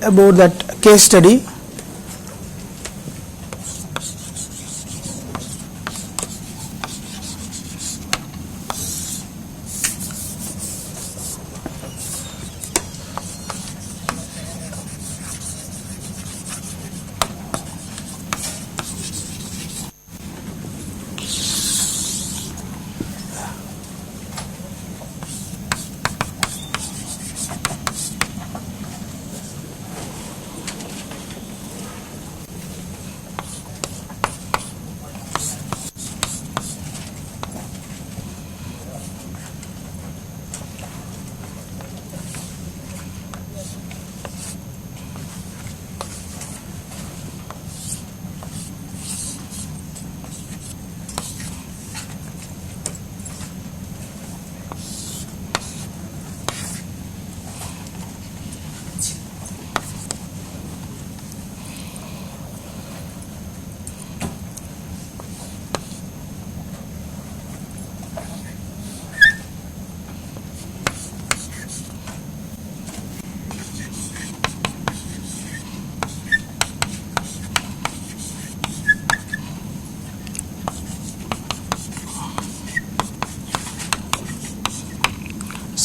about that case study.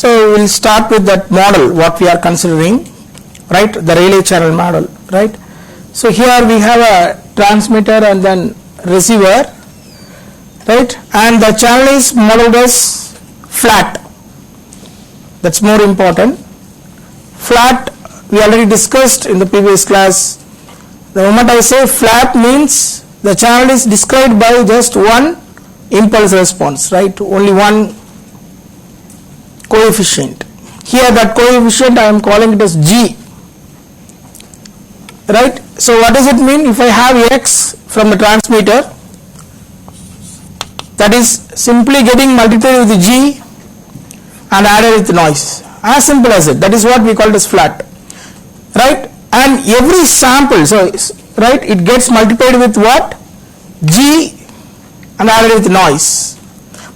So we will start with that model what we are considering, right, the relay channel model, right. So here we have a transmitter and then receiver, right, and the channel is modeled as flat. That's more important. Flat we already discussed in the previous class. The moment I say flat means the channel is described by just one impulse response, right, only one coefficient. Here that coefficient I am calling it as G, right. So what does it mean? If I have X from the transmitter, that is simply getting multiplied with G and added with noise, as simple as it. That is what we call it as flat, right. And every sample, so right, it gets multiplied with what? G and added with noise.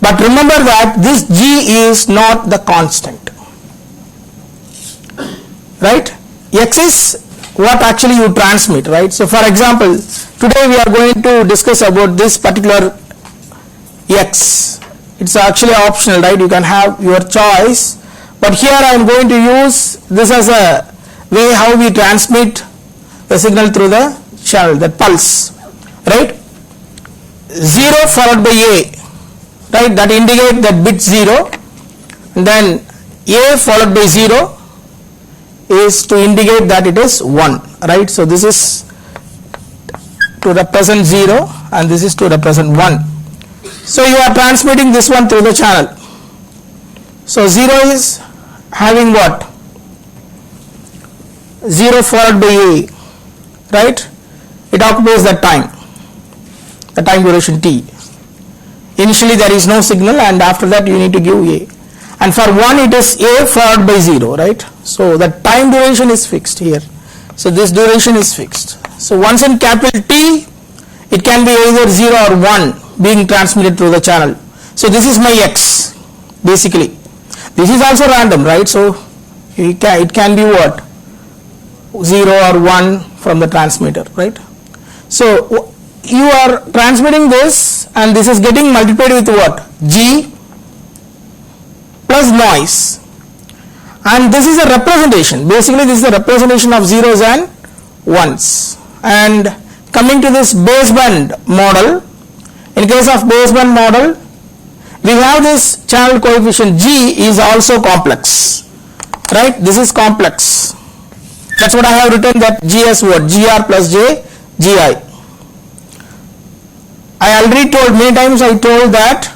But remember that this G is not the constant, right. X is what actually you transmit, right. So for example, today we are going to discuss about this particular X. It's actually optional, right, you can have your choice, but here I am going to use this as a way how we transmit the signal through the channel, that pulse, right. 0 followed by A, right, that indicate that bit 0, and then A followed by 0 is to indicate that it is 1, right. So this is to represent 0 and this is to represent 1. So you are transmitting this one through the channel. So 0 is having what? 0 followed by A, right, it occupies the time duration T. Initially there is no signal and after that you need to give A, and for 1 it is A followed by 0, right. So the time duration is fixed here, so this duration is fixed. So once in capital T, it can be either 0 or 1 being transmitted through the channel. So this is my X basically. This is also random, right, so it can be what? 0 or 1 from the transmitter, right. So you are transmitting this and this is getting multiplied with what? G plus noise, and this is a representation. Basically this is a representation of zeros and ones. And coming to this baseband model, in case of baseband model we have this channel coefficient G is also complex, right, this is complex. That's what I have written, that G as what? GR plus J GI. I already told, many times I told that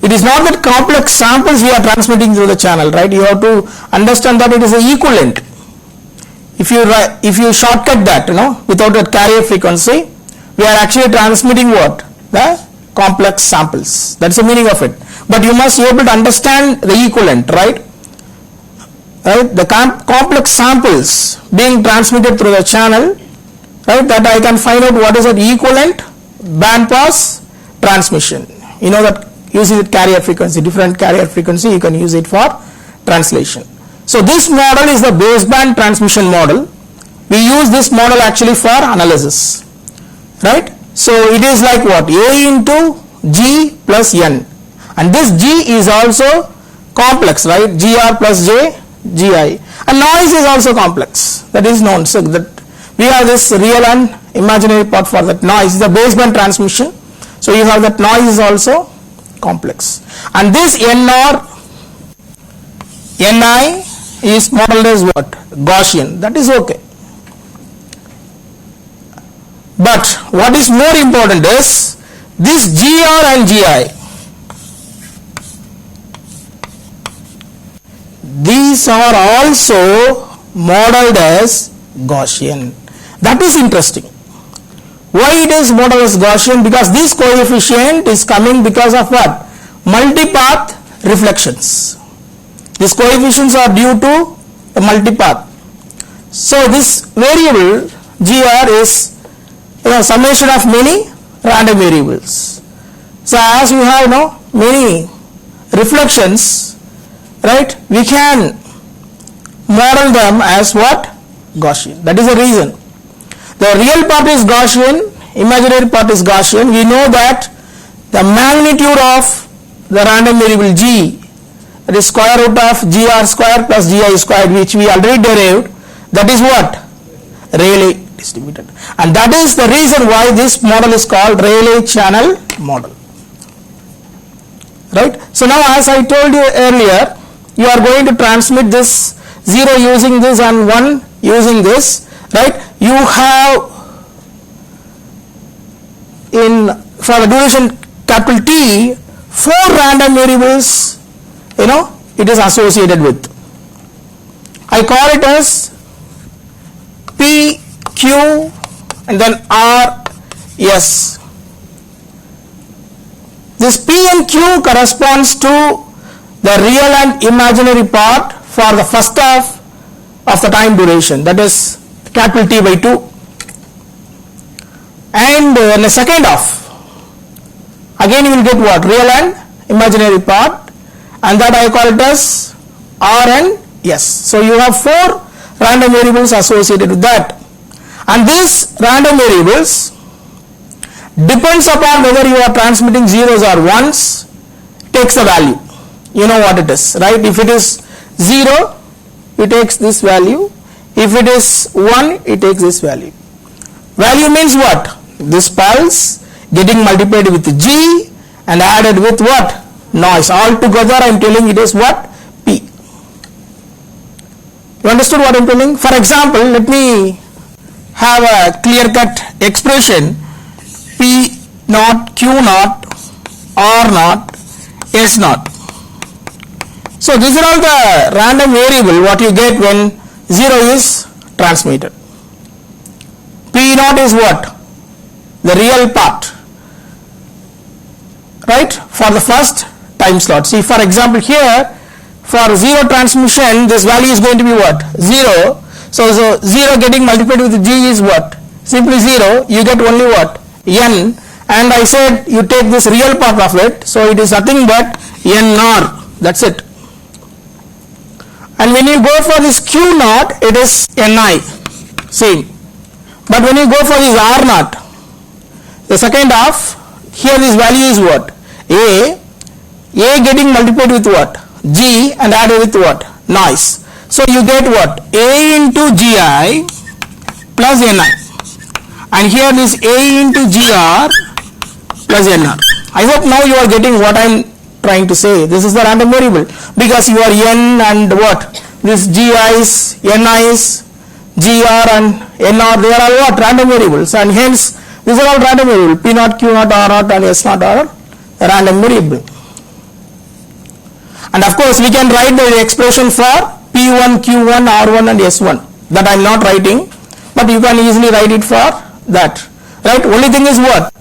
it is not that complex samples we are transmitting through the channel, right. You have to understand that it is an equivalent. If you shortcut that, without that carrier frequency, we are actually transmitting what? The complex samples. That's the meaning of it. But you must be able to understand the equivalent, right. The complex samples being transmitted through the channel, right, that I can find out what is that equivalent band pass transmission. You know that using the carrier frequency, different carrier frequency, you can use it for translation. So this model is the baseband transmission model, we use this model actually for analysis, right? So it is like what? A into G plus N, and this G is also complex, right? GR plus J, GI, and noise is also complex, that is known. So that we have this real and imaginary part for that noise, the baseband transmission. So you have that noise is also complex, and this NR, NI is modeled as what? Gaussian, that is okay. But what is more important is this GR and GI, these are also modeled as Gaussian. That is interesting. Why it is modeled as Gaussian? Because this coefficient is coming because of what? Multipath reflections. These coefficients are due to the multipath. So this variable GR is summation of many random variables. So as you have many reflections, right, we can model them as what? Gaussian. That is the reason. The real part is Gaussian, imaginary part is Gaussian. We know that the magnitude of the random variable G, that is square root of GR square plus GI squared, which we already derived, that is what? Rayleigh distributed. And that is the reason why this model is called Rayleigh channel model. Right? So now, as I told you earlier, you are going to transmit this 0 using this and 1 using this, right? You have for the duration capital T, 4 random variables, it is associated with. I call it as P, Q, and then R, S. This P and Q corresponds to the real and imaginary part for the first half of the time duration, that is capital T by 2. And in the second half, again you will get what? Real and imaginary part, and that I call it as R and S. So you have 4 random variables associated with that, and these random variables depends upon whether you are transmitting zeros or ones, takes the value. You know what it is, right? If it is 0, it takes this value. If it is 1, it takes this value. Value means what? This pulse getting multiplied with G and added with what? Noise. All together I am telling it is what? P. You understood what I am telling? For example, let me have a clear-cut expression: P naught, Q naught, R naught, S naught. So these are all the random variable what you get when 0 is transmitted. P naught is what? The real part, right, for the first time slot. See, for example, here for 0 transmission, this value is going to be what? 0. So 0 getting multiplied with G is what? Simply 0. You get only what? N. And I said you take this real part of it, so it is nothing but NR. That's it. And when you go for this Q naught, it is NI, same. But when you go for this R naught, the second half, here this value is what? A getting multiplied with what? G and added with what? Noise. So you get what? A into GI plus NI. And here this A into GR plus NR. I hope now you are getting what I am trying to say. This is the random variable, because you are N and what? This GIs, NIs, GR and NR, they are all what? Random variables, and hence these are all random variables. P naught, Q naught, R naught and S naught are a random variable. And of course we can write the expression for P1, Q1, R1 and S1. That I am not writing, but you can easily write it for that. Right? Only thing is what?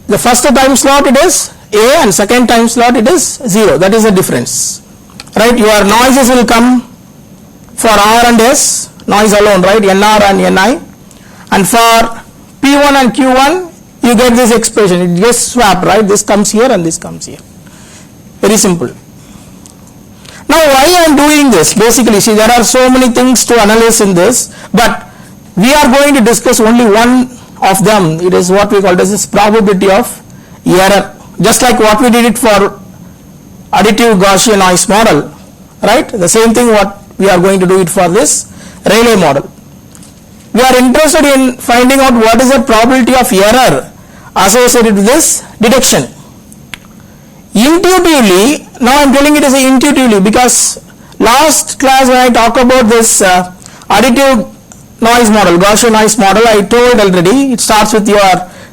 The first time slot it is A and second time slot it is 0. That is the difference. Right? Your noises will come for R and S, noise alone, right? NR and NI. And for P1 and Q1, you get this expression. It gets swapped, right? This comes here and this comes here. Very simple. Now why I am doing this? Basically, see, there are so many things to analyze in this, but we are going to discuss only one of them. It is what we call as this probability of error. Just like what we did it for additive Gaussian noise model, right? The same thing what we are going to do it for this Rayleigh model. We are interested in finding out what is the probability of error associated with this detection. Intuitively, now I am telling it as intuitively because last class when I talked about this additive noise model, Gaussian noise model, I told already it starts with your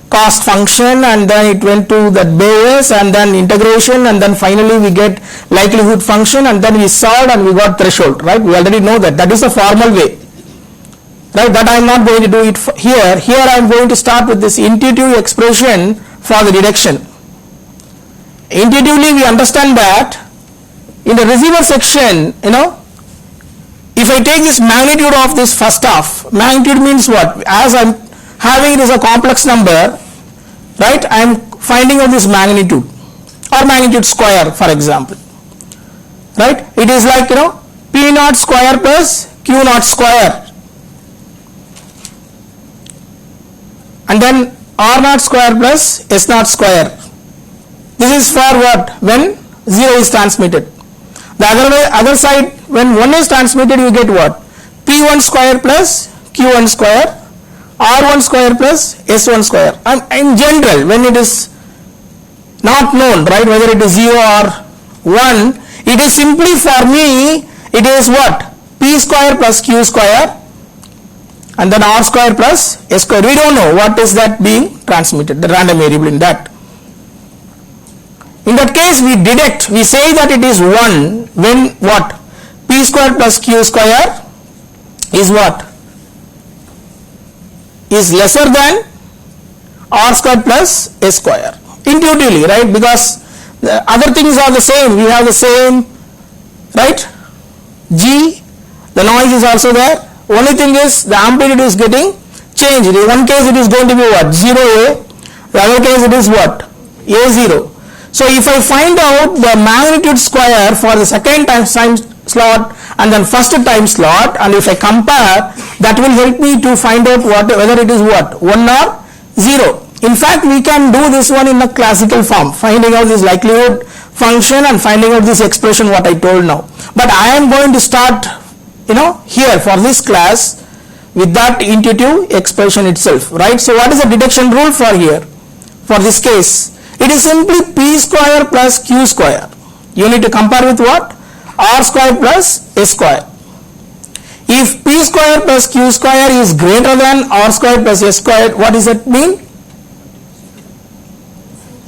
cost function and then it went to that Bayes and then integration and then finally we get likelihood function and then we solved and we got threshold, right? We already know that. That is the formal way, right? That I am not going to do it here. Here I am going to start with this intuitive expression for the detection. Intuitively we understand that in the receiver section, if I take this magnitude of this first half, magnitude means what? As I am having it as a complex number, right, I am finding out this magnitude or magnitude square, for example, right? It is like, P naught square plus Q naught square and then R naught square plus S naught square. This is for what? When 0 is transmitted. The other side, when 1 is transmitted, you get what? P1 square plus Q1 square, R1 square plus S1 square. And in general, when it is not known, right, whether it is 0 or 1, it is simply for me, it is what? P square plus Q square and then R square plus S square. We don't know what is that being transmitted, the random variable in that. In that case, we say that it is 1 when what? P square plus Q square is what? Is lesser than R square plus S square. Intuitively, right? Because the other things are the same. We have the same, right? G, the noise is also there. Only thing is the amplitude is getting changed. In one case it is going to be what? 0A. The other case it is what? A0. So if I find out the magnitude square for the second time slot and then first time slot, and if I compare, that will help me to find out whether it is what? 1 or 0. In fact, we can do this one in a classical form, finding out this likelihood function and finding out this expression what I told now. But I am going to start, here for this class with that intuitive expression itself, right? So what is the detection rule for here? For this case, it is simply P square plus Q square. You need to compare with what? R square plus S square. If P square plus Q square is greater than R square plus S square, what does that mean?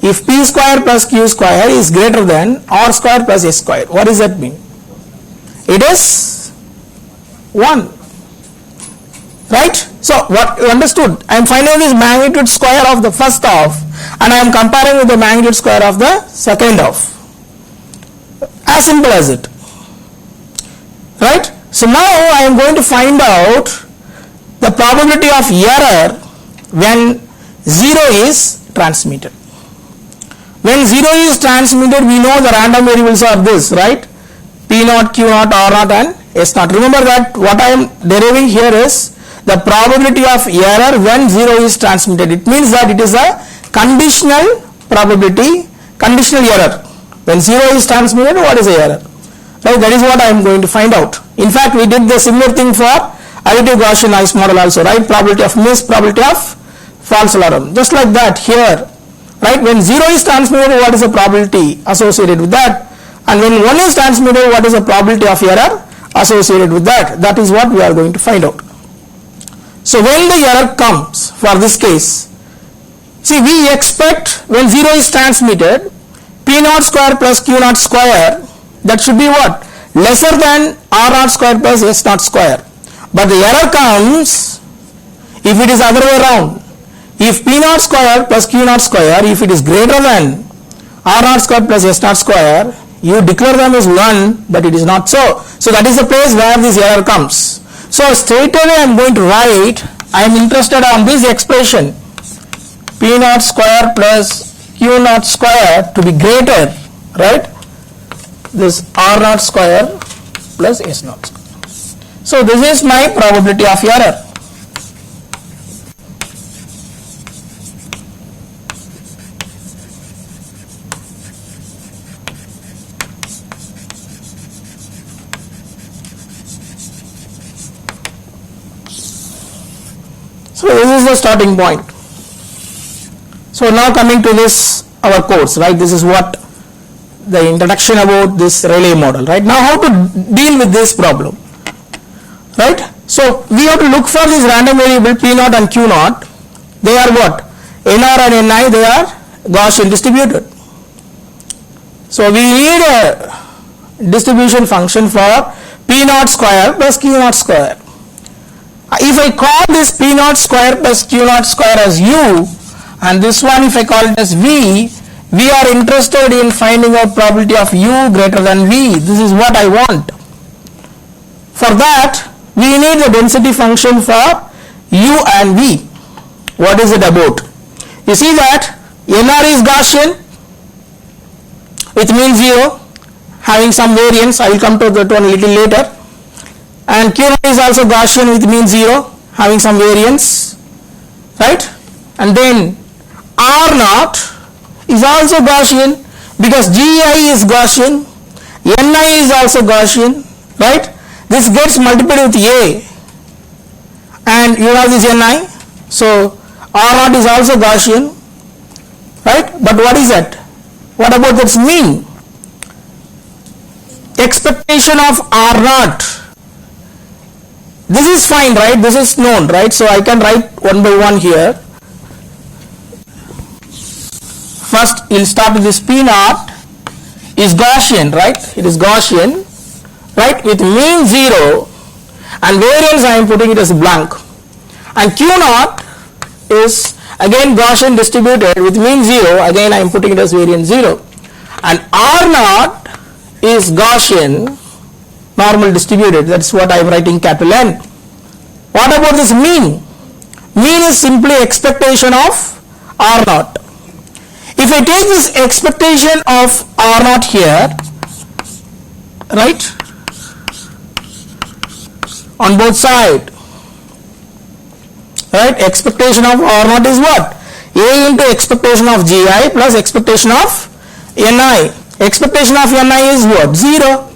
If P square plus Q square is greater than R square plus S square, what does that mean? It is 1. Right? So what you understood? I am finding this magnitude square of the first half and I am comparing with the magnitude square of the second half. As simple as it. Right? So now I am going to find out the probability of error when 0 is transmitted. When 0 is transmitted, we know the random variables are this, right? P naught, Q naught, R naught and S naught. Remember that what I am deriving here is the probability of error when 0 is transmitted. It means that it is a conditional probability, conditional error. When 0 is transmitted, what is the error? Right, that is what I am going to find out. In fact, we did the similar thing for additive Gaussian noise model also, right? Probability of miss, probability of false alarm. Just like that here, right? When 0 is transmitted, what is the probability associated with that? And when 1 is transmitted, what is the probability of error associated with that? That is what we are going to find out. So when the error comes for this case, see, we expect when 0 is transmitted, P naught square plus Q naught square, that should be what? Lesser than R naught square plus S naught square. But the error comes if it is other way around. If P naught square plus Q naught square, if it is greater than R naught square plus S naught square, you declare them as 1, but it is not so. So that is the place where this error comes. So straight away I am going to write, I am interested on this expression, P naught square plus Q naught square to be greater, right? this R naught square plus S naught square. So this is my probability of error. So this is the starting point. So now coming to this our course, right? This is what the introduction about this Rayleigh model, right? Now how to deal with this problem, right? So we have to look for this random variable P naught and Q naught. They are what? NR and NI, they are Gaussian distributed. So we need a distribution function for P naught square plus Q naught square. If I call this P naught square plus Q naught square as U, and this one if I call it as V, we are interested in finding out probability of U greater than V. This is what I want. For that, we need the density function for U and V. What is it about? You see that NR is Gaussian with mean 0, having some variance. I will come to that one a little later. And Q naught is also Gaussian with mean 0, having some variance, right? And then R naught is also Gaussian because GI is Gaussian, NI is also Gaussian, right? This gets multiplied with A and you have this NI, so R naught is also Gaussian, right? But what is that? What about its mean? Expectation of R naught. This is fine, right? This is known, right? So I can write one by one here. First, we'll start with this P naught is Gaussian, right? It is Gaussian, right? With mean 0 and variance I am putting it as blank. And Q naught is again Gaussian distributed with mean 0, again I am putting it as variance 0. And R naught is Gaussian normal distributed, that's what I am writing capital N. What about this mean? Mean is simply expectation of R naught. If I take this expectation of R naught here, right, on both sides, right, expectation of R naught is what? A into expectation of GI plus expectation of NI. Expectation of NI is what? 0.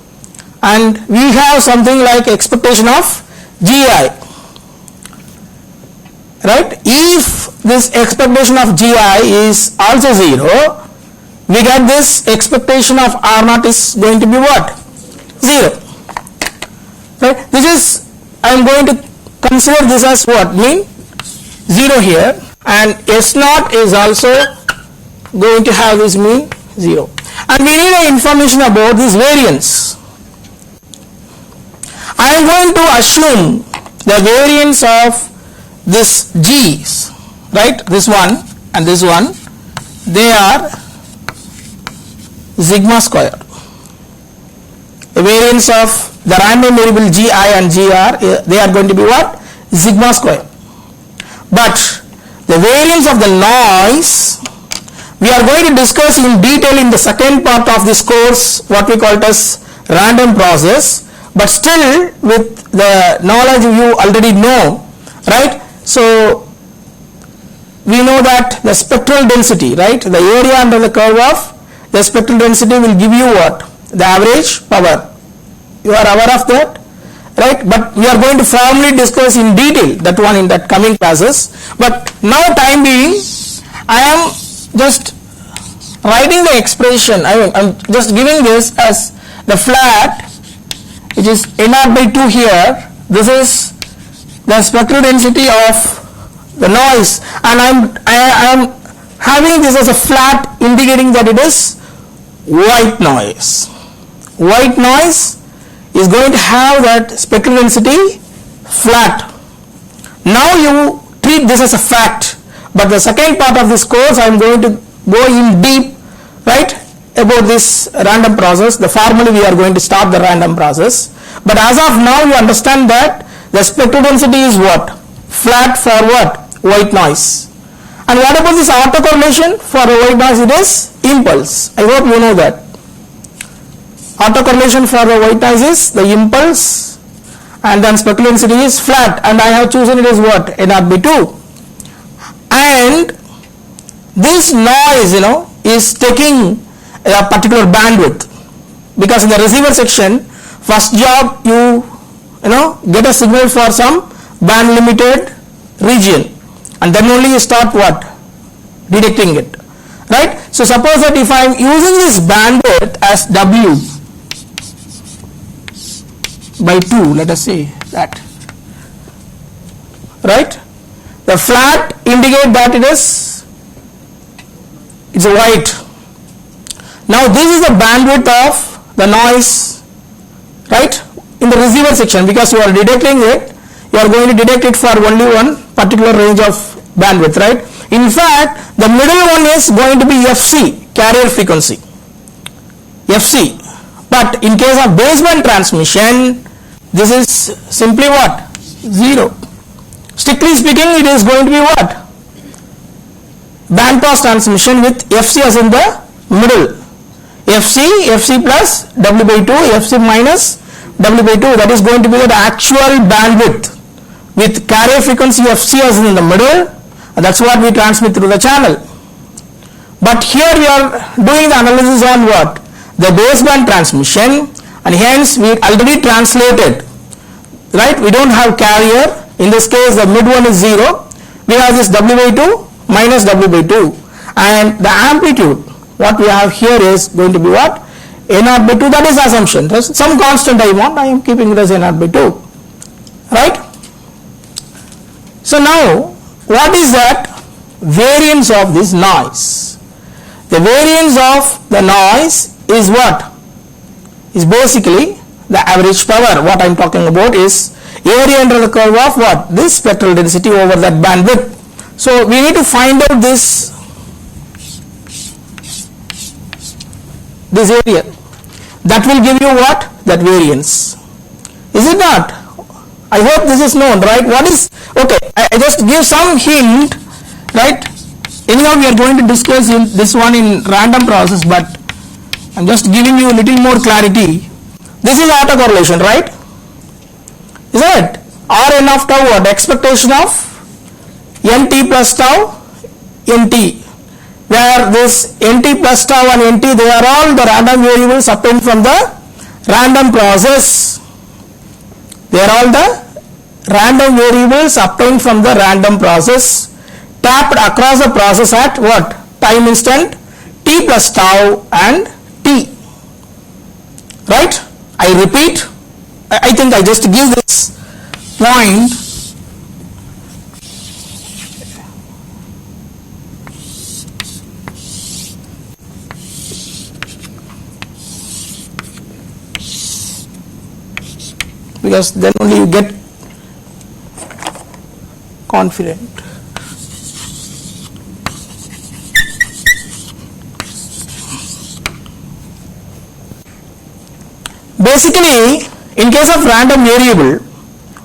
And we have something like expectation of GI, right? If this expectation of GI is also 0, we get this expectation of R naught is going to be what? 0. Right? This is, I am going to consider this as what? Mean 0 here, and S naught is also going to have this mean 0. And we need information about this variance. I am going to assume the variance of this G's, right? This one and this one, they are sigma square. The variance of the random variable Gi and Gr, they are going to be what? Sigma square. But the variance of the noise, we are going to discuss in detail in the second part of this course, what we call it as random process. But still, with the knowledge you already know, right? So we know that the spectral density, right? The area under the curve of the spectral density will give you what? The average power. You are aware of that, right? But we are going to formally discuss in detail that one in that coming classes. But now time being, I am just writing the expression. I am just giving this as the flat, which is NR by 2 here. This is the spectral density of the noise, and I am having this as a flat, indicating that it is white noise. White noise is going to have that spectral density flat. Now you treat this as a fact, but the second part of this course I am going to go in deep, right, about this random process. The formally we are going to start the random process, but as of now you understand that the spectral density is what? Flat for what? White noise. And what about this autocorrelation? For white noise it is impulse. I hope you know that. autocorrelation for the white noise is the impulse, and then specular density is flat, and I have chosen it as what? NR/2. And this noise, is taking a particular bandwidth, because in the receiver section, first job you get a signal for some band limited region, and then only you start what? Detecting it, right? So suppose that if I am using this bandwidth as W by 2, let us say that, right? The flat indicate that it's a white. Now this is the bandwidth of the noise, right, in the receiver section, because you are detecting it, you are going to detect it for only one particular range of bandwidth, right? In fact, the middle one is going to be FC, carrier frequency, FC. But in case of baseband transmission, this is simply what? 0. Strictly speaking, it is going to be what? Band pass transmission with FC as in the middle. FC plus W by 2, FC minus W by 2, that is going to be the actual bandwidth with carrier frequency FC as in the middle, and that's what we transmit through the channel. But here we are doing the analysis on what? The baseband transmission, and hence we already translated, right? We don't have carrier. In this case, the mid one is 0. We have this W by 2 minus W by 2, and the amplitude, what we have here is going to be what? NR by 2, that is assumption. There's some constant I want, I am keeping it as NR by 2, right? So now, what is that variance of this noise? The variance of the noise is what? Is basically the average power. What I am talking about is area under the curve of what? This spectral density over that bandwidth. So we need to find out this area. That will give you what? That variance. Is it not? I hope this is known, right? What is, okay, I just give some hint, right? Anyhow, we are going to discuss this one in random process, but I'm just giving you a little more clarity. This is autocorrelation, right? Is it? Rn of tau, what? Expectation of nt plus tau nt, where this nt plus tau and nt, they are all the random variables obtained from the random process. They are all the random variables obtained from the random process, tapped across the process at what? Time instant t plus tau and t, right? I repeat, I think I just give this point because then only you get confident. Basically, in case of random variable,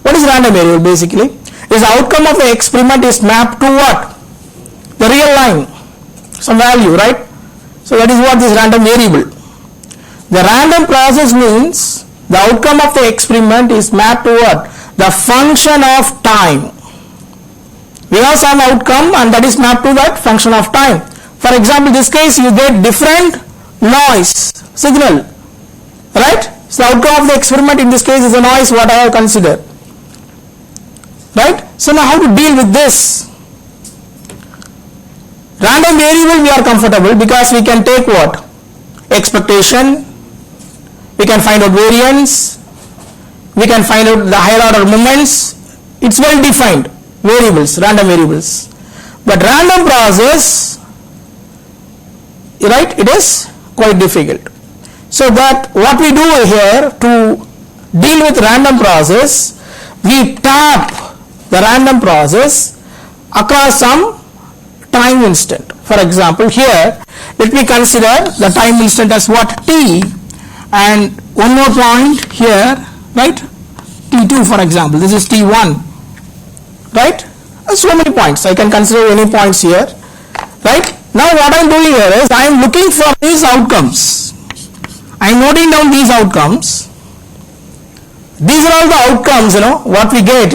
what is random variable basically? Is the outcome of the experiment is mapped to what? The real line, some value, right? So that is what this random variable. The random process means the outcome of the experiment is mapped to what? The function of time. We have some outcome and that is mapped to that function of time. For example, in this case you get different noise signal, right? So the outcome of the experiment in this case is a noise what I have considered, right? So now how to deal with this? Random variable we are comfortable because we can take what? Expectation, we can find out variance, we can find out the higher order moments. It's well defined variables, random variables. But random process, right, it is quite difficult. So that what we do here to deal with random process, we tap the random process across some time instant. For example, here let me consider the time instant as what? T, and one more point here, right? T2 for example, this is T1, right? So many points, I can consider any points here, right? Now what I am doing here is I am looking for these outcomes. I am noting down these outcomes. These are all the outcomes, what we get,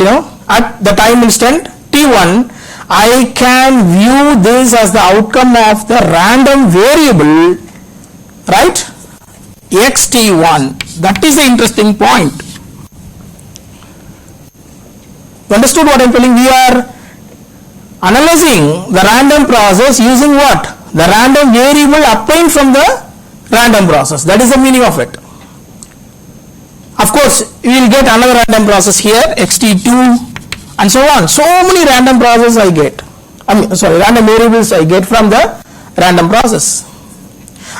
at the time instant t1. I can view this as the outcome of the random variable, right, xt1. That is the interesting point. You understood what I am telling? We are analyzing the random process using what? The random variable obtained from the random process. That is the meaning of it. Of course, we will get another random process here, xt2 and so on. So many random processes I get. Random variables I get from the random process.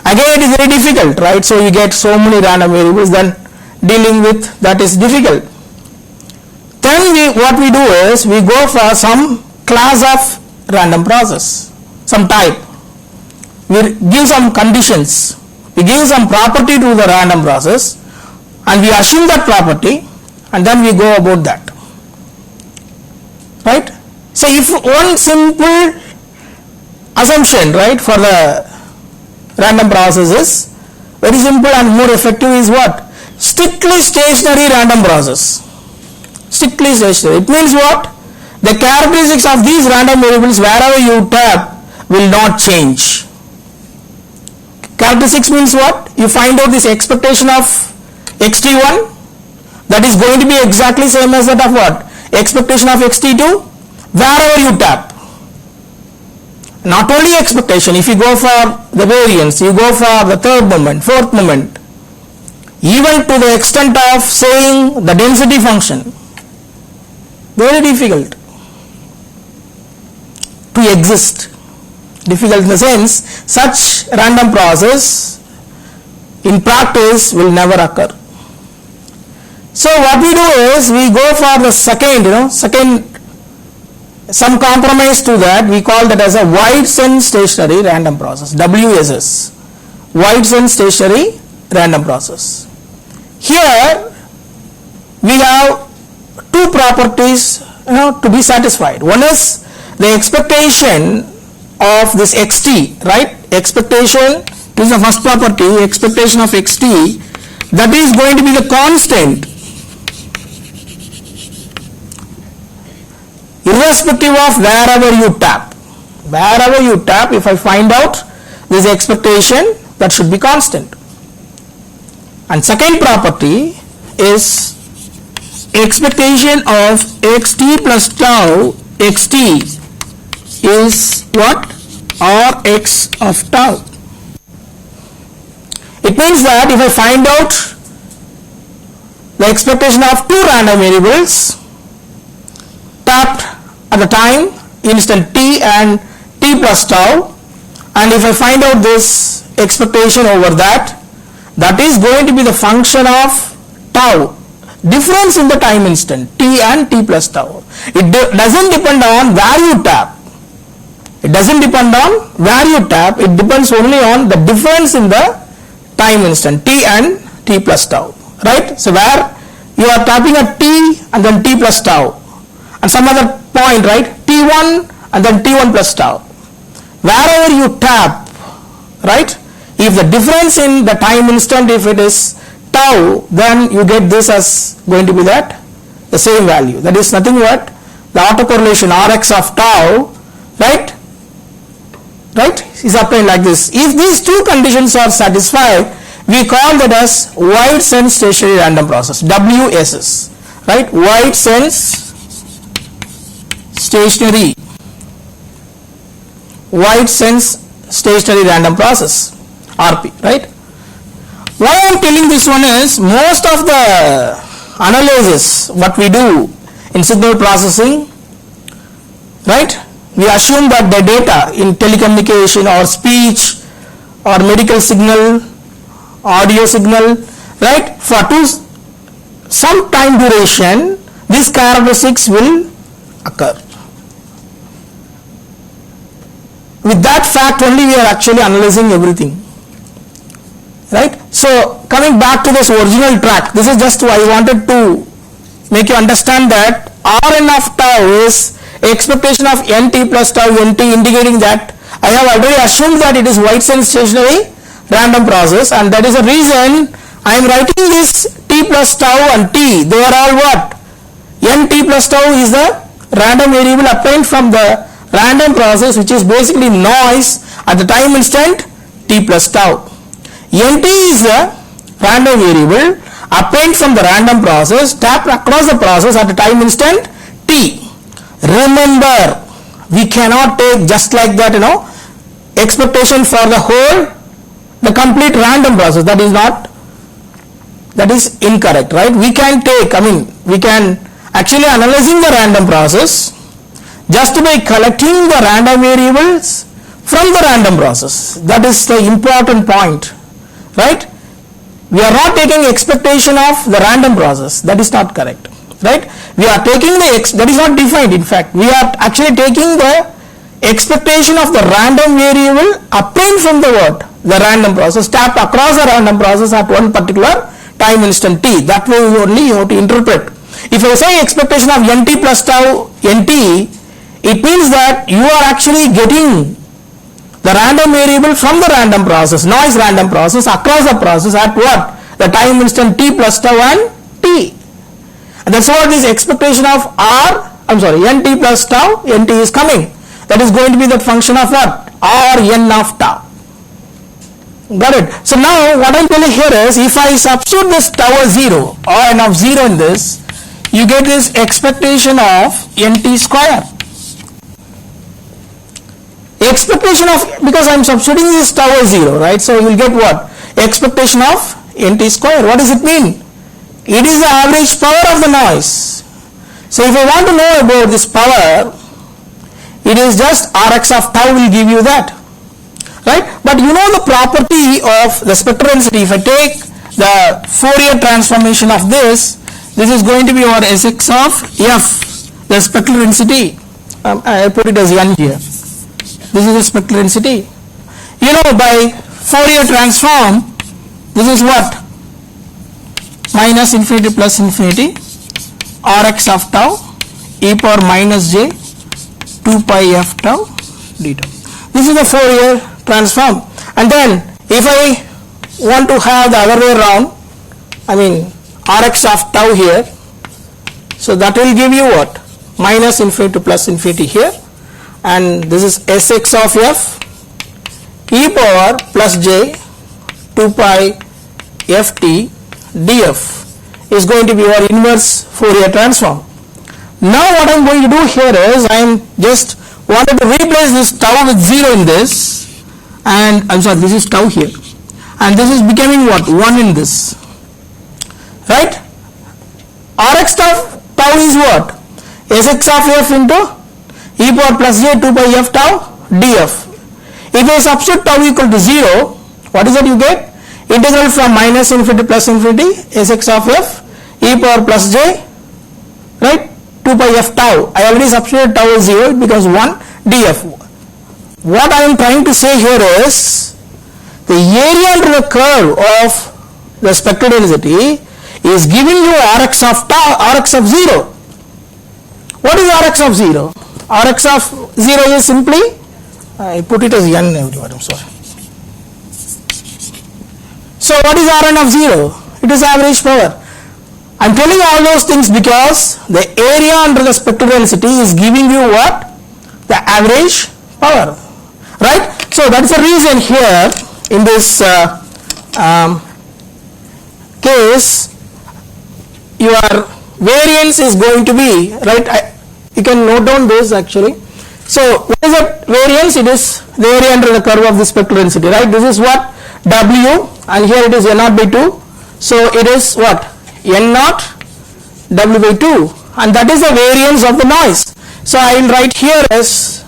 Again, it is very difficult, right? So you get so many random variables, then dealing with that is difficult. Then what we do is we go for some class of random process, some type. We give some conditions, we give some property to the random process, and we assume that property, and then we go about that, right? So if one simple assumption, right, for the random process is very simple and more effective is what? Strictly stationary random process. Strictly stationary. It means what? The characteristics of these random variables wherever you tap will not change. Characteristics means what? You find out this expectation of xt1, that is going to be exactly same as that of what? Expectation of xt2 wherever you tap. Not only expectation, if you go for the variance, you go for the third moment, fourth moment, even to the extent of saying the density function. Very difficult to exist. Difficult in the sense, such random process in practice will never occur. So what we do is we go for the second, some compromise to that. We call that as a wide sense stationary random process, WSS, wide sense stationary random process. Here we have two properties to be satisfied. One is the expectation of this xt, right? Expectation, this is the first property, expectation of xt, that is going to be the constant irrespective of wherever you tap. Wherever you tap, if I find out this expectation, that should be constant. And second property is expectation of xt plus tau xt is what? Rx of tau. It means that if I find out the expectation of two random variables tapped at the time instant t and t plus tau, and if I find out this expectation over that, that is going to be the function of tau, difference in the time instant t and t plus tau. It doesn't depend on where you tap. It doesn't depend on where you tap. It depends only on the difference in the time instant t and t plus tau, right? So where you are tapping at t and then t plus tau, and some other point, right, t1 and then t1 plus tau, wherever you tap, right, if the difference in the time instant, if it is tau, then you get this as going to be that the same value. That is nothing but the autocorrelation Rx of tau, right, is obtained like this. If these two conditions are satisfied, we call that as wide sense stationary random process, WSS, right, wide sense stationary random process, RP, right? Why I am telling this one is, most of the analysis what we do in signal processing, right, we assume that the data in telecommunication or speech or medical signal, audio signal, right, for some time duration, these characteristics will occur. With that fact only we are actually analyzing everything, right? So coming back to this original track, this is just I wanted to make you understand that Rn of tau is expectation of nt plus tau nt, indicating that I have already assumed that it is wide sense stationary, random process, and that is the reason I am writing this t plus tau and t. They are all what? N t plus tau is the random variable obtained from the random process, which is basically noise at the time instant t plus tau. Nt is the random variable obtained from the random process tapped across the process at the time instant t. Remember, we cannot take just like that, expectation for the complete random process. That is incorrect, right? We can actually analyzing the random process just by collecting the random variables from the random process. That is the important point, right? We are not taking expectation of the random process. That is not correct, right? We are taking that is not defined. In fact, we are actually taking the expectation of the random variable obtained from the random process tapped across the random process at one particular time instant t. That way only you have to interpret. If I say expectation of nt plus tau nt, it means that you are actually getting the random variable from the random process, noise random process, across the process at what? The time instant t plus tau and t. And that's what this expectation of nt plus tau nt is coming. That is going to be the function of what? R n of tau. Got it? So now what I'm telling here is, if I substitute this tau as 0 or n of 0 in this, you get this expectation of nt square. Expectation of, because I'm substituting this tau as 0, right? So you will get what? Expectation of nt square. What does it mean? It is the average power of the noise. So if I want to know about this power, it is just Rx of tau will give you that, right? But you know the property of the spectral density. If I take the Fourier transformation of this is going to be our Sx of f, the spectral density. I put it as n here. This is the spectral density. You know, by Fourier transform, this is what? Minus infinity plus infinity Rx of tau e power minus j 2 pi f tau d tau. This is the Fourier transform. And then if I want to have the other way around, Rx of tau here, so that will give you what? Minus infinity to plus infinity here, and this is Sx of f e power plus j 2 pi ft df is going to be our inverse Fourier transform. Now what I am going to do here is, I am just wanted to replace this tau with 0 in this, and this is tau here, and this is becoming what? 1 in this, right? Rx of tau is what? Sx of f into e power plus j 2 pi f tau df. If I substitute tau equal to 0, what is that you get? Integral from minus infinity plus infinity Sx of f e power plus j, right, 2 pi f tau. I already substituted tau as 0, it becomes 1 df. What I am trying to say here is, the area under the curve of the spectral density is giving you Rx of tau, Rx of 0. What is Rx of 0? Rx of 0 is simply, I put it as n everyone, I'm sorry. So what is Rn of 0? It is average power. I am telling all those things because the area under the spectral density is giving you what? The average power, right? So that is the reason here in this case, your variance is going to be, right, you can note down this actually. So what is that variance? It is the area under the curve of the spectral density, right? This is what? W, and here it is n naught by 2. So it is what? N naught W by 2, and that is the variance of the noise. So I will write here as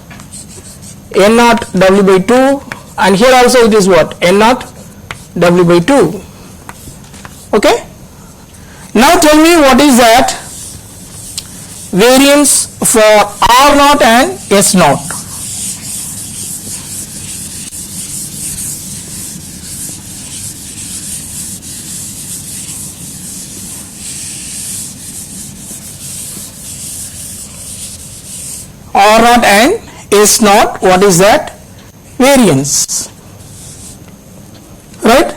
N naught W by 2, and here also it is what? N naught W by 2. Okay? Now tell me what is that variance for R naught and S naught. R naught and S naught, what is that variance? right?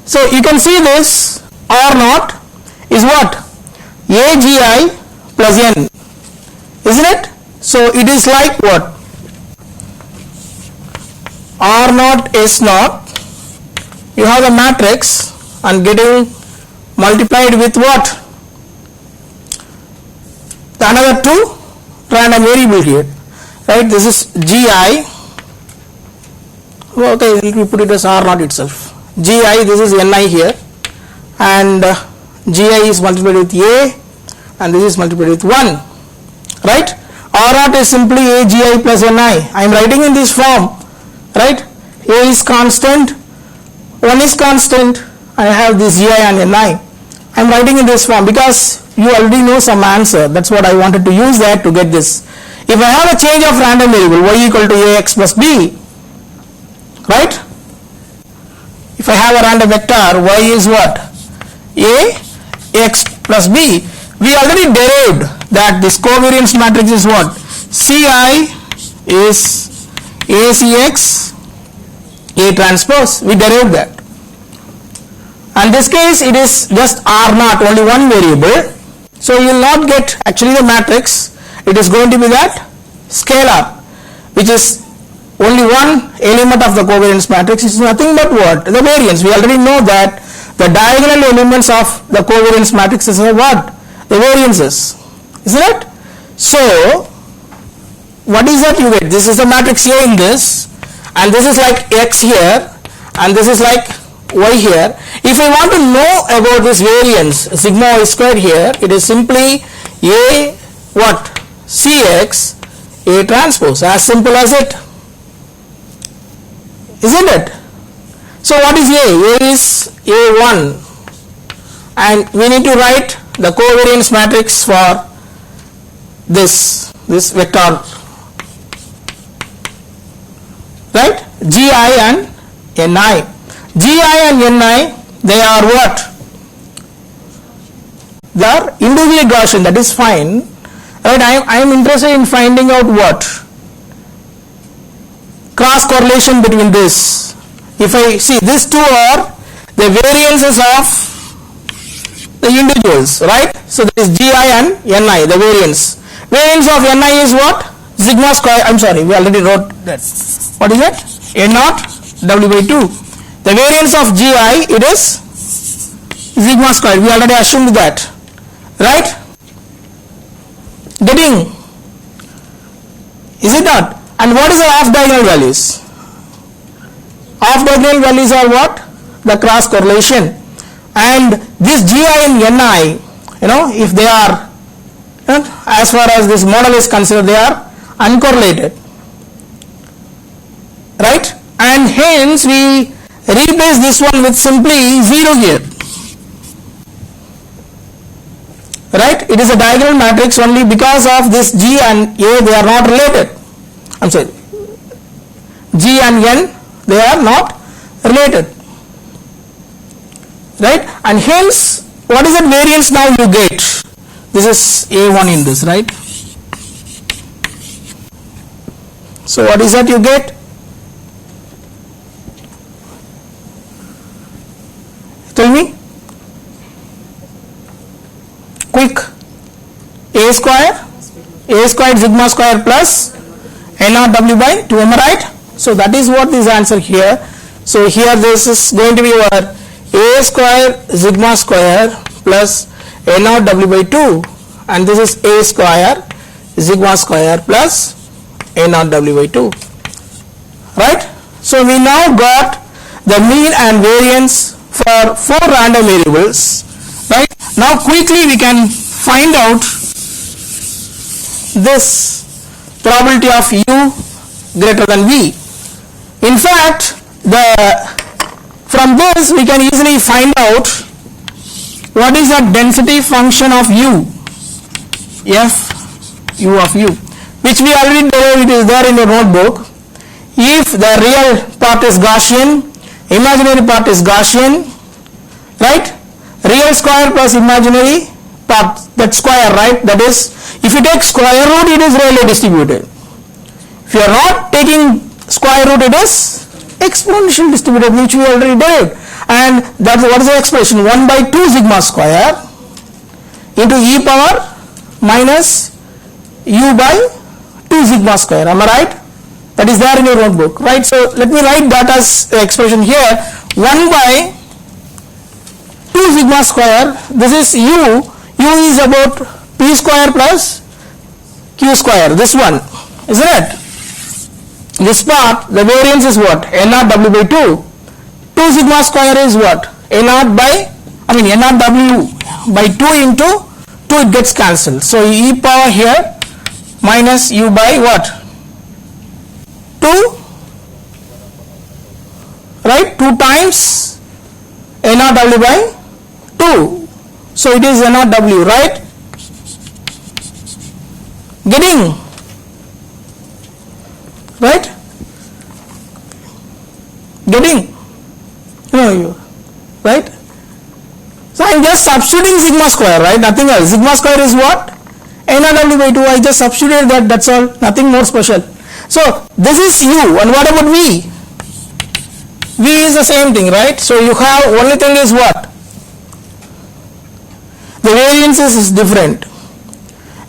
So you can see this R naught is what? AGI plus N, isn't it? So it is like what? R naught S naught, you have the matrix and getting multiplied with what? The another two random variable here, right? This is GI, okay, let me put it as R naught itself. GI, this is NI here, and GI is multiplied with A, and this is multiplied with 1, right? R naught is simply AGI plus NI. I am writing in this form, right? A is constant, 1 is constant, I have this GI and NI. I am writing in this form because you already know some answer. That's what I wanted to use that to get this. If I have a change of random variable y equal to ax plus b, right? If I have a random vector y is what? A x plus b. We already derived that this covariance matrix is what? Ci is ACX A transpose. We derived that. And this case it is just R naught, only one variable. So you will not get actually the matrix. It is going to be that scalar, which is only one element of the covariance matrix. Is nothing but what? The variance. We already know that the diagonal elements of the covariance matrix is what? The variances, isn't it? So what is that you get? This is the matrix A in this, and this is like X here, and this is like Y here. If I want to know about this variance sigma y square here, it is simply A what? Cx A transpose, as simple as it, isn't it? So what is A? A is A1, and we need to write the covariance matrix for this vector, right? Gi and Ni. Gi and Ni, they are what? They are individually Gaussian, that is fine, right? I am interested in finding out what? Cross correlation between this. If I see these two are the variances of the individuals, right? So this is Gi and Ni, the variance. Variance of Ni is what? Sigma square, I'm sorry, we already wrote that. What is it? A naught W by 2. The variance of Gi, it is sigma square. We already assumed that, right? Getting, is it not? And what is the off diagonal values? Off diagonal values are what? The cross correlation. And this Gi and Ni, if they are, as far as this model is concerned, they are uncorrelated, right? And hence we replace this one with simply 0 here, right? It is a diagonal matrix only because of this G and A, they are not related. I'm sorry, G and N, they are not related, right? And hence what is that variance now you get? This is A1 in this, right? So what is that you get? Tell me, quick. A squared sigma square plus A naught W by 2, am I right? So that is what is answer here. So here this is going to be our A square sigma square plus A naught W by 2, and this is A square sigma square plus A naught W by 2, right? So we now got the mean and variance for 4 random variables, right? Now quickly we can find out this probability of U greater than V. In fact, from this we can easily find out what is the density function of U, F U of U, which we already derived. It is there in your notebook. If the real part is Gaussian, imaginary part is Gaussian, right? Real square plus imaginary part, that square, right? That is, if you take square root, it is Rayleigh distributed. If you are not taking square root, it is exponential distributed, which we already derived. And that what is the expression? 1 by 2 sigma square into e power minus u by 2 sigma square. Am I right? That is there in your notebook, right? So let me write that as the expression here. 1 by 2 sigma square. This is u. U is about p square plus q square. This one, isn't it? This part, the variance is what? N naught w by 2. 2 sigma square is what? N naught w by 2 into 2, it gets cancelled. So e power here minus u by what? 2, right? 2 times N naught w by 2. So it is N naught w, right? Getting? Right? Getting? No, right? So I am just substituting sigma square, right? Nothing else. Sigma square is what? N naught w by 2. I just substituted that, that's all. Nothing more special. So this is u, and what about v? V is the same thing, right? So you have, only thing is what? The variances is different.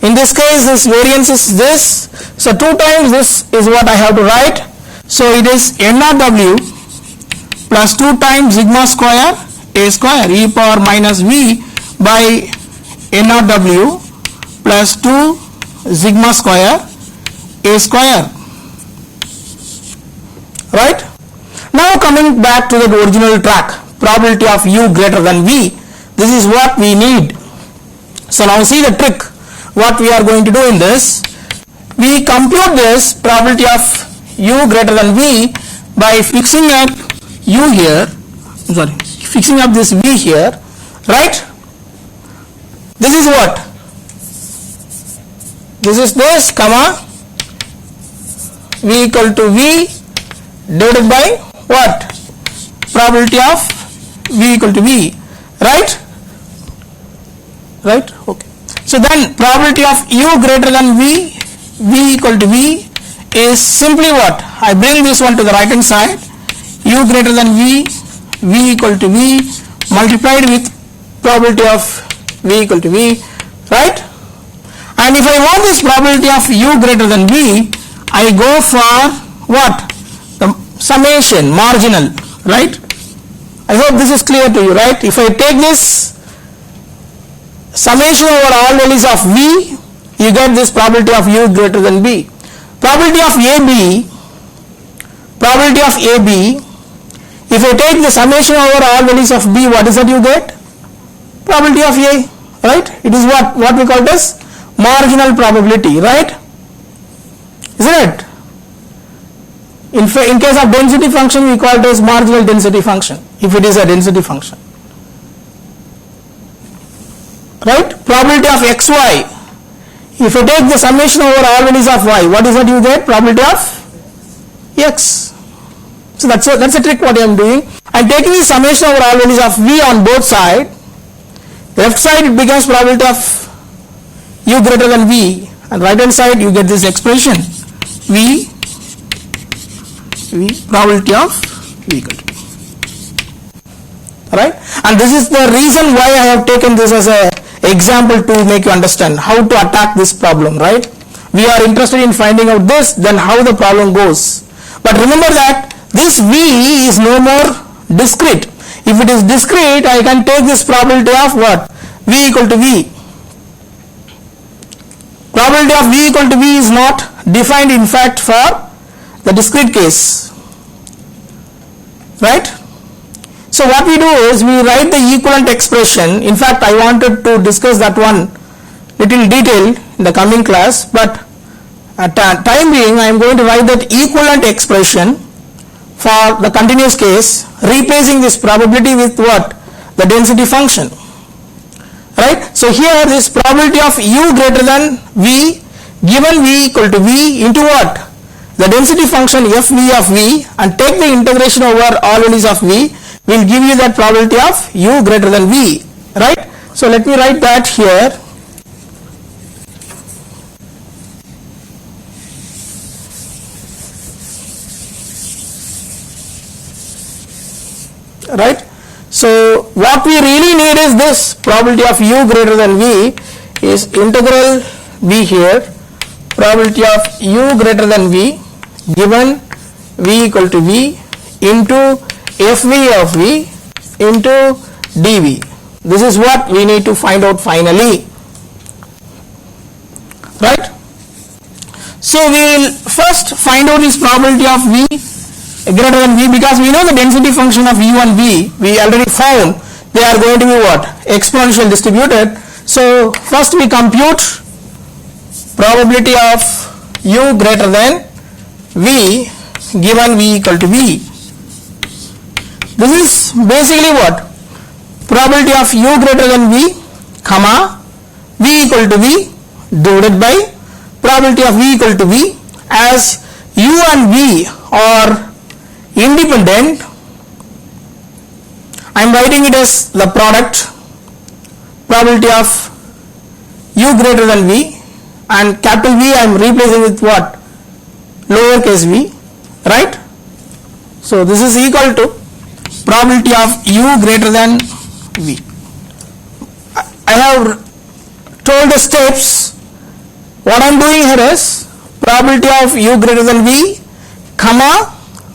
In this case, this variance is this. So 2 times this is what I have to write. So it is N naught w plus 2 times sigma square a square e power minus v by N naught w plus 2 sigma square a square. Right? Now coming back to the original track, probability of u greater than v. This is what we need. So now see the trick. What we are going to do in this, we compute this probability of u greater than v by fixing up u here, fixing up this v here, right? This is what? This is this, comma, v equal to v divided by what? Probability of v equal to v, right? Right? Okay. So then probability of u greater than v, v equal to v is simply what? I bring this one to the right hand side, u greater than v, v equal to v multiplied with probability of v equal to v, right? And if I want this probability of u greater than v, I go for what? The summation, marginal, right? I hope this is clear to you, right? If I take this summation over all values of v, you get this probability of u greater than b. Probability of AB, if I take the summation over all values of b, what is that you get? Probability of A, right? It is what we call this marginal probability, right? Isn't it? In case of density function, we call it as marginal density function, if it is a density function. Right? Probability of xy, if you take the summation over all values of y, what is that you get? Probability of x. So that's a trick what I am doing. I am taking the summation over all values of v on both sides. Left side it becomes probability of u greater than v, and right hand side you get this expression v probability of v equal to v. Right? And this is the reason why I have taken this as a example to make you understand how to attack this problem, right? We are interested in finding out this, then how the problem goes. But remember that this v is no more discrete. If it is discrete, I can take this probability of what? V equal to v. Probability of v equal to v is not defined in fact for the discrete case, right? So what we do is we write the equivalent expression. In fact, I wanted to discuss that one little detail in the coming class, but at time being I am going to write that equivalent expression for the continuous case, replacing this probability with what? The density function, right? So here this probability of u greater than v given v equal to v into what? The density function fv of v, and take the integration over all values of v will give you that probability of u greater than v, right? So let me write that here. Right? So what we really need is this probability of u greater than v is integral v here, probability of u greater than v given v equal to v into fv of v into dv. This is what we need to find out finally, right? So we will first find out this probability of v greater than v, because we know the density function of u and v, we already found they are going to be what? Exponential distributed. So first we compute probability of u greater than v given v equal to v. This is basically what? Probability of u greater than v comma v equal to v divided by probability of v equal to v, as u and v are independent. I am writing it as the product probability of u greater than v, and capital V I am replacing with what? Lowercase v, right? So this is equal to probability of u greater than v. I have told the steps. What I am doing here is probability of u greater than v comma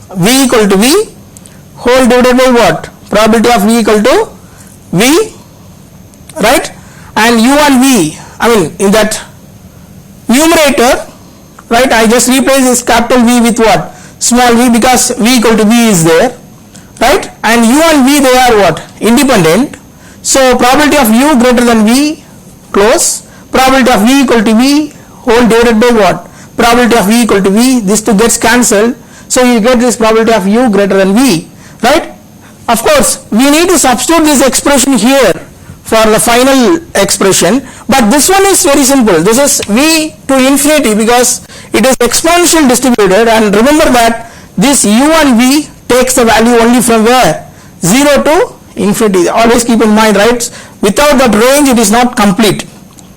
v equal to v whole divided by what? Probability of v equal to v, right? And u and v, I mean in that numerator, right, I just replace this capital V with what? Small v, because v equal to v is there, right? And u and v, they are what? Independent. So probability of u greater than v close, probability of v equal to v whole divided by what? Probability of v equal to v, this two gets cancelled, so you get this probability of u greater than v, right? Of course we need to substitute this expression here for the final expression, but this one is very simple. This is v to infinity because it is exponential distributed, and remember that this u and v takes the value only from where? 0 to infinity. Always keep in mind, right? Without that range it is not complete.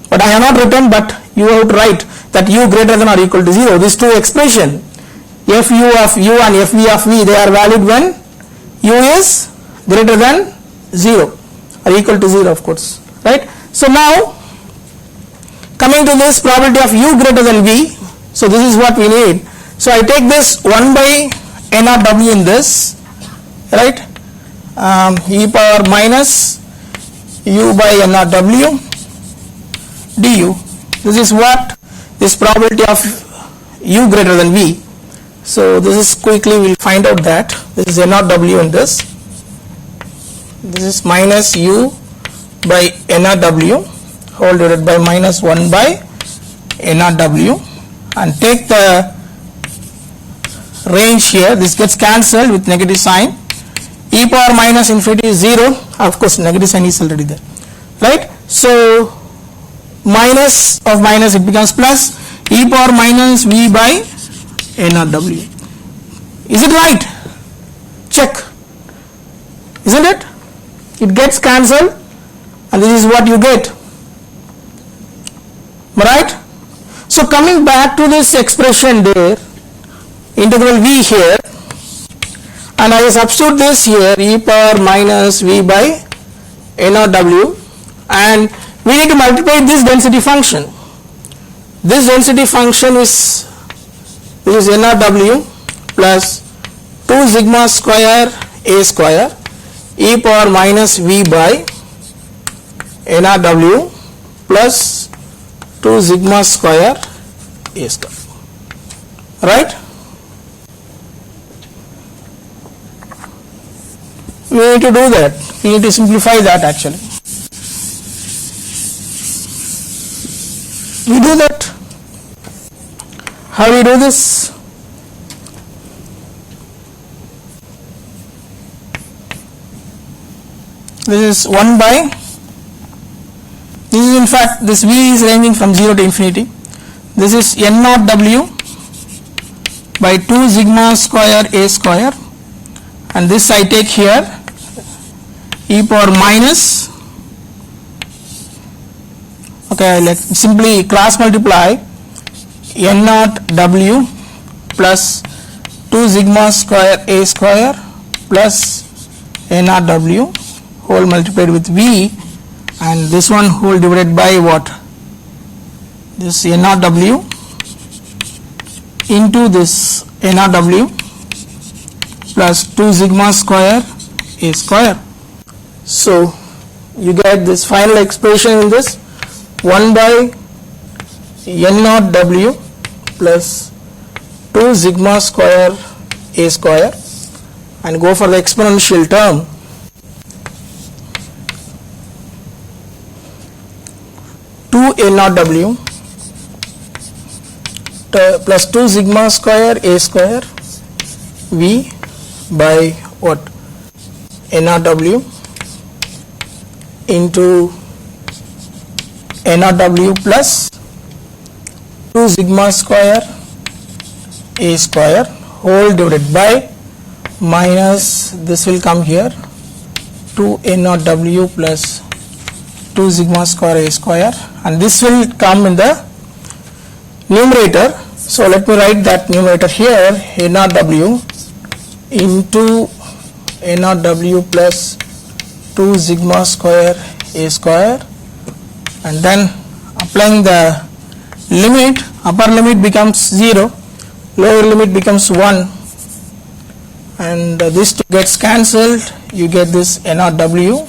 But I have not written, but you have to write that u greater than or equal to 0. These two expression, fu of u and fv of v, they are valid when u is greater than 0 or equal to 0, of course, right? So now coming to this probability of u greater than v, so this is what we need. So I take this 1 by n of w in this, right? E power minus u by n of w du. This is what? This probability of u greater than v. So this is quickly we will find out that this is n of w in this. This is minus u by n of w whole divided by minus 1 by n of w, and take the range here. This gets cancelled with negative sign. E power minus infinity is 0. Of course negative sign is already there, right? So minus of minus, it becomes plus. E power minus v by n of w. Is it right? Check. Isn't it? It gets cancelled, and this is what you get, right? So coming back to this expression there, integral v here, and I substitute this here, e power minus v by n of w, and we need to multiply this density function. This density function is, this is n of w plus 2 sigma square a square e power minus v by n of w plus 2 sigma square a square, right? We need to do that. We need to simplify that actually. We do that. How we do this? This is 1 by, this is in fact, this v is ranging from 0 to infinity. This is n naught w by 2 sigma square a square, and this I take here e power minus, okay, let's simply cross multiply n naught w plus 2 sigma square a square plus n naught w whole multiplied with V, and this one whole divided by what? This NRW into this NRW plus 2 sigma square A square. So you get this final expression in this 1 by N0W plus 2 sigma square A square, and go for the exponential term. N0W plus 2 sigma square A square V by what? NRW into NRW plus 2 sigma square A square whole divided by minus, this will come here, 2 NRW plus 2 sigma square A square, and this will come in the numerator. So let me write that numerator here, NRW into NRW plus 2 sigma square A square, and then applying the limit, upper limit becomes 0, lower limit becomes 1, and this gets cancelled. You get this NRW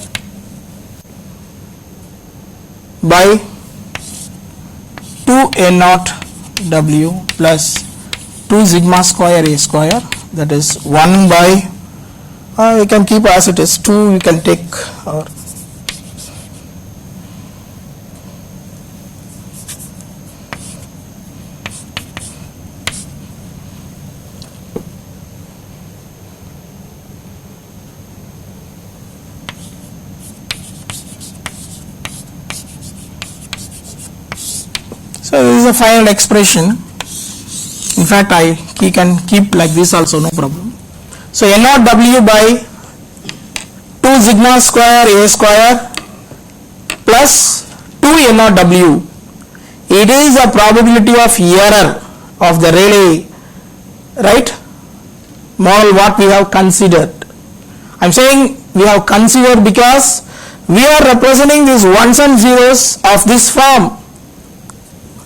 by 2 N0W plus 2 sigma square A square, that is 1 by, we can keep as it is, 2 we can take our so this is a final expression. In fact, we can keep like this also, no problem. So N0W by 2 sigma square A square plus 2 N0W. It is a probability of error of the Rayleigh, right, model what we have considered. I am saying we have considered because we are representing these ones and zeros of this form.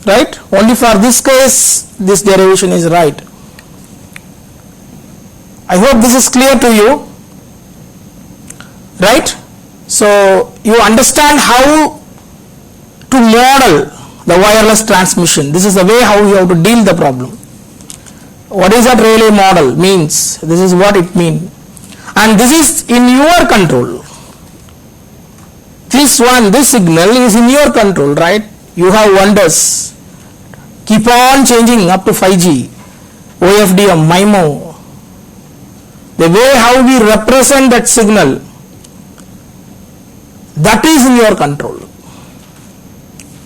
Right? Only for this case this derivation is right. I hope this is clear to you, right? So you understand how to model the wireless transmission. This is the way how you have to deal the problem. What is that Rayleigh model means? This is what it means, and this is in your control. This signal is in your control, right? You have wonders. Keep on changing up to 5G, OFDM, MIMO. The way how we represent that signal, that is in your control.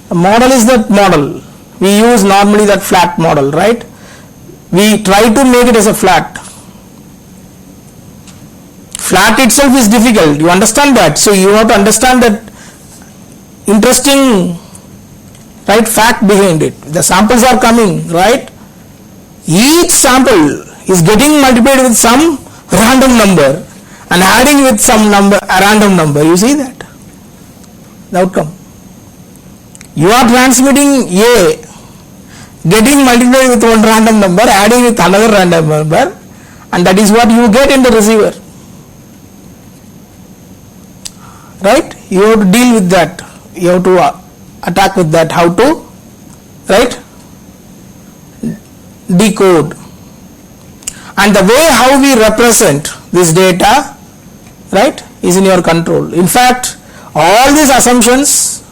The model is that model. We use normally that flat model, right? We try to make it as a flat. Flat itself is difficult. You understand that? So you have to understand that interesting, right, fact behind it. The samples are coming, right? Each sample is getting multiplied with some random number and adding with some number, a random number. You see that? The outcome. You are transmitting A, getting multiplied with one random number, adding with another random number, and that is what you get in the receiver. Right? You have to deal with that. You have to attack with that. How to, right, decode. And the way how we represent this data, right, is in your control. In fact, all these assumptions,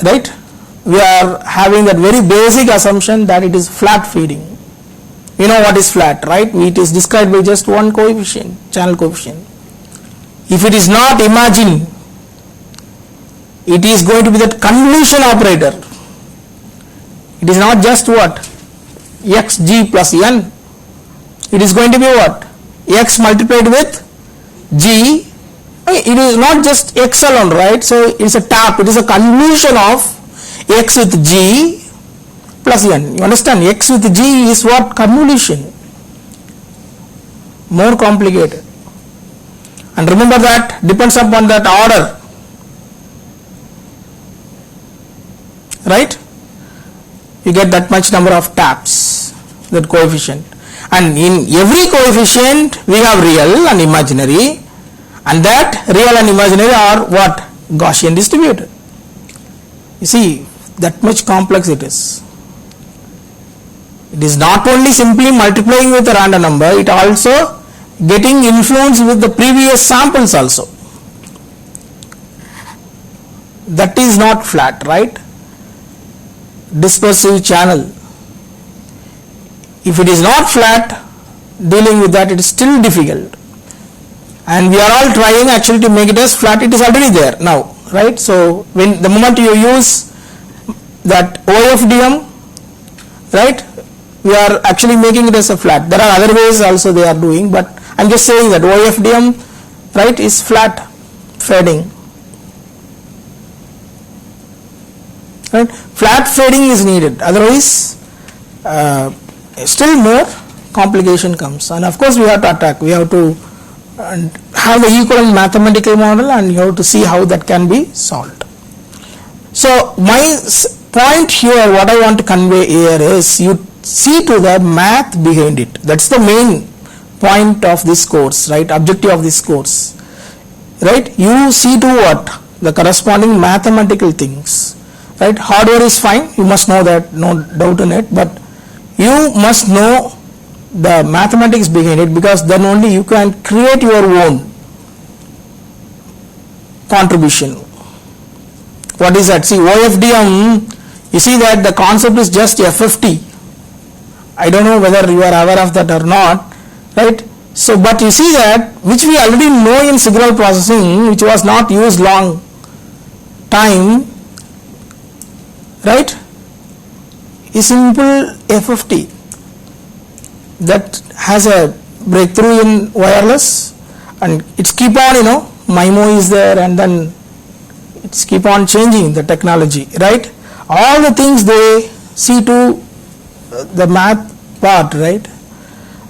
right, we are having that very basic assumption that it is flat feeding. You know what is flat, right? It is described by just one coefficient, channel coefficient. If it is not, imagine it is going to be that convolution operator. It is not just what? Xg plus n. It is going to be what? X multiplied with g. It is not just x alone, right? So it is a tap. It is a convolution of x with g plus n. You understand? X with g is what? Convolution. More complicated. and remember that depends upon that order, right? You get that much number of taps, that coefficient, and in every coefficient we have real and imaginary, and that real and imaginary are what? Gaussian distributed. You see, that much complex it is. It is not only simply multiplying with a random number, it also getting influence with the previous samples also. That is not flat, right? Dispersive channel. If it is not flat, dealing with that it is still difficult. And we are all trying actually to make it as flat. It is already there now, right? So when the moment you use that OFDM, right, we are actually making it as a flat. There are other ways also they are doing, but I am just saying that OFDM, right, is flat fading. Right? Flat fading is needed, otherwise still more complication comes, and of course we have to attack, we have to have the equivalent mathematical model, and you have to see how that can be solved. So my point here, what I want to convey here is, you see to the math behind it. That's the main point of this course, right? Objective of this course, right? You see to what? The corresponding mathematical things, right? Hardware is fine, you must know that, no doubt in it, but you must know the mathematics behind it, because then only you can create your own contribution. What is that? See, OFDM, you see that the concept is just FFT. I don't know whether you are aware of that or not, right? So, but you see that, which we already know in signal processing, which was not used long time, right, is simple FFT that has a breakthrough in wireless, and it's keep on, MIMO is there, and then it's keep on changing the technology, right? All the things they see to the math part, right,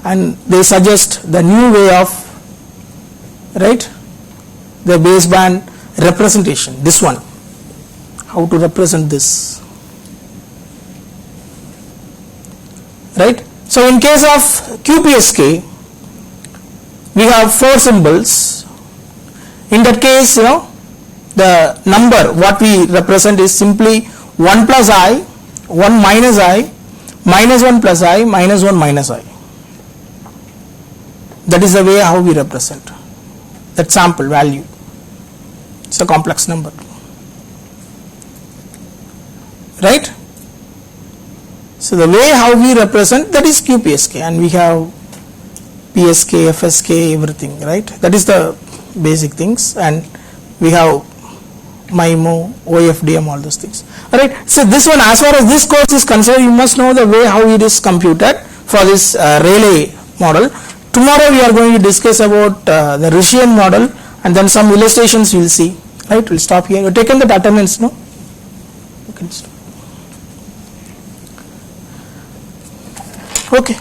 and they suggest the new way of, right, the baseband representation, this one, how to represent this, right? So in case of QPSK, we have 4 symbols. In that case, the number what we represent is simply 1 plus I, 1 minus I, minus 1 plus I, minus 1 minus I. That is the way how we represent that sample value. It's a complex number, right? So the way how we represent, that is QPSK, and we have PSK, FSK, everything, right? That is the basic things, and we have MIMO, OFDM, all those things. Alright, so this one, as far as this course is concerned, you must know the way how it is computed for this Rayleigh model. Tomorrow we are going to discuss about the Richian model, and then some illustrations we will see. Right, we'll stop here. You have taken that attendance, no? You can stop. Okay.